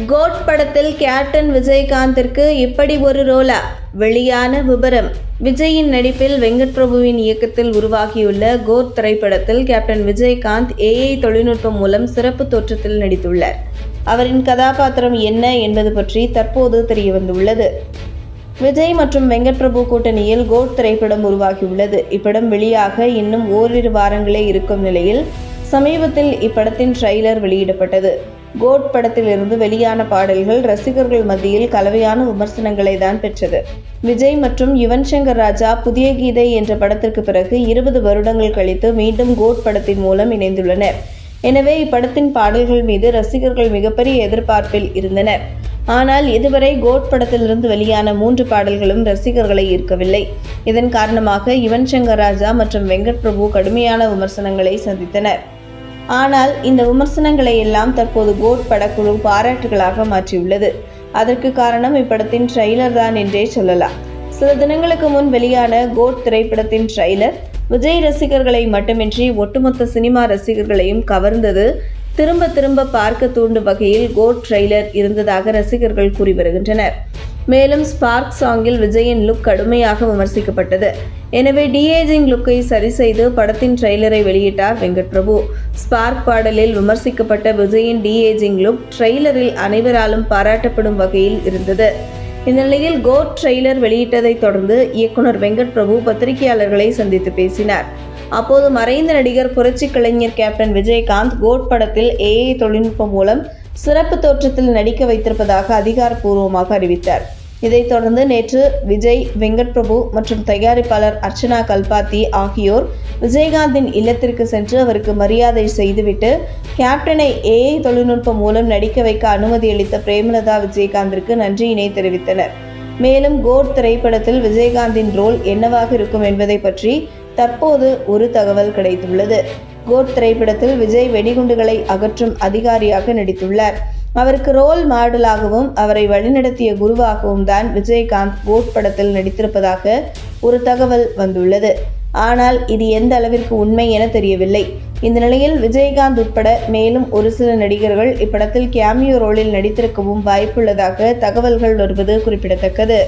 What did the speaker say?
Code படத்தில் captain விஜயகாந்திற்கு இப்படி ஒரு ரோலா? வெளியான விபரம். விஜயின் நடிப்பில் வெங்கட் பிரபுவின் இயக்கத்தில் உருவாகியுள்ள கோட் திரைப்படத்தில் கேப்டன் விஜயகாந்த் AI தொழில்நுட்பம் மூலம் சிறப்பு தோற்றத்தில் நடித்துள்ளார். அவரின் கதாபாத்திரம் என்ன என்பது பற்றி தற்போது தெரியவந்துள்ளது. விஜய் மற்றும் வெங்கட் பிரபு கூட்டணியில் கோட் திரைப்படம் உருவாகியுள்ளது. இப்படம் வெளியாக இன்னும் ஓரிரு வாரங்களே இருக்கும் நிலையில் சமீபத்தில் இப்படத்தின் ட்ரெய்லர் வெளியிடப்பட்டது. கோட் படத்திலிருந்து வெளியான பாடல்கள் ரசிகர்கள் மத்தியில் கலவையான விமர்சனங்களை தான் பெற்றது. விஜய் மற்றும் யுவன் சங்கர் ராஜா புதிய கீதை என்ற படத்திற்கு பிறகு 20 வருடங்கள் கழித்து மீண்டும் கோட் படத்தின் மூலம் இணைந்துள்ளனர். எனவே இப்படத்தின் பாடல்கள் மீது ரசிகர்கள் மிகப்பெரிய எதிர்பார்ப்பில் இருந்தனர். ஆனால் இதுவரை கோட் படத்திலிருந்து வெளியான 3 பாடல்களும் ரசிகர்களை ஈர்க்கவில்லை. இதன் காரணமாக யுவன் சங்கர் ராஜா மற்றும் வெங்கட் பிரபு கடுமையான விமர்சனங்களை சந்தித்தனர். ஆனால் இந்த விமர்சனங்களை எல்லாம் தற்போது கோட் படக்குழு பாராட்டுகளாக மாற்றியுள்ளது. அதற்கு காரணம் இப்படத்தின் ட்ரெய்லர் தான் என்றே சொல்லலாம். சில தினங்களுக்கு முன் வெளியான கோட் திரைப்படத்தின் ட்ரெய்லர் விஜய் ரசிகர்களை மட்டுமின்றி ஒட்டுமொத்த சினிமா ரசிகர்களையும் கவர்ந்தது. திரும்ப திரும்ப பார்க்க தூண்டும் வகையில் கோட் ட்ரெய்லர் இருந்ததாக ரசிகர்கள் கூறி வருகின்றனர். மேலும் ஸ்பார்க் சாங்கில் விஜயின் லுக் கடுமையாக விமர்சிக்கப்பட்டது. எனவே டிஏஜிங் லுக்கை சரி செய்து படத்தின் ட்ரெய்லரை வெளியிட்டார் வெங்கட் பிரபு. ஸ்பார்க் பாடலில் விமர்சிக்கப்பட்ட விஜயின் டிஏஜிங் லுக் ட்ரெய்லரில் அனைவராலும் பாராட்டப்படும் வகையில் இருந்தது. இந்நிலையில் கோட் ட்ரெய்லர் வெளியிட்டதை தொடர்ந்து இயக்குனர் வெங்கட் பிரபு பத்திரிகையாளர்களை சந்தித்து பேசினார். அப்போது மறைந்த நடிகர் புரட்சி கலைஞர் கேப்டன் விஜயகாந்த் கோட் படத்தில் AI தொழில்நுட்பம் மூலம் சிறப்பு தோற்றத்தில் நடிக்க வைத்திருப்பதாக அதிகாரப்பூர்வமாக அறிவித்தார். இதைத் தொடர்ந்து நேற்று விஜய், வெங்கட் பிரபு மற்றும் தயாரிப்பாளர் அர்ச்சனா கல்பாத்தி ஆகியோர் விஜயகாந்தின் இல்லத்திற்கு சென்று அவருக்கு மரியாதை செய்துவிட்டு கேப்டனை AI தொழில்நுட்பம் மூலம் நடிக்க வைக்க அனுமதி அளித்த பிரேமலதா விஜயகாந்திற்கு நன்றியினை தெரிவித்தனர். மேலும் கோட் திரைப்படத்தில் விஜயகாந்தின் ரோல் என்னவாக இருக்கும் என்பதை பற்றி தற்போது ஒரு தகவல் கிடைத்துள்ளது. கோட் திரைப்படத்தில் விஜய் வெடிகுண்டுகளை அகற்றும் அதிகாரியாக நடித்துள்ளார். அவருக்கு ரோல் மாடலாகவும் அவரை வழிநடத்திய குருவாகவும் தான் விஜயகாந்த் கோட் படத்தில் நடித்திருப்பதாக ஒரு தகவல் வந்துள்ளது. ஆனால் இது எந்த அளவிற்கு உண்மை என தெரியவில்லை. இந்த நிலையில் விஜயகாந்த் உட்பட மேலும் ஒரு சில நடிகர்கள் இப்படத்தில் கேமியோ ரோலில் நடித்திருக்கவும் வாய்ப்புள்ளதாக தகவல்கள் வருவது குறிப்பிடத்தக்கது.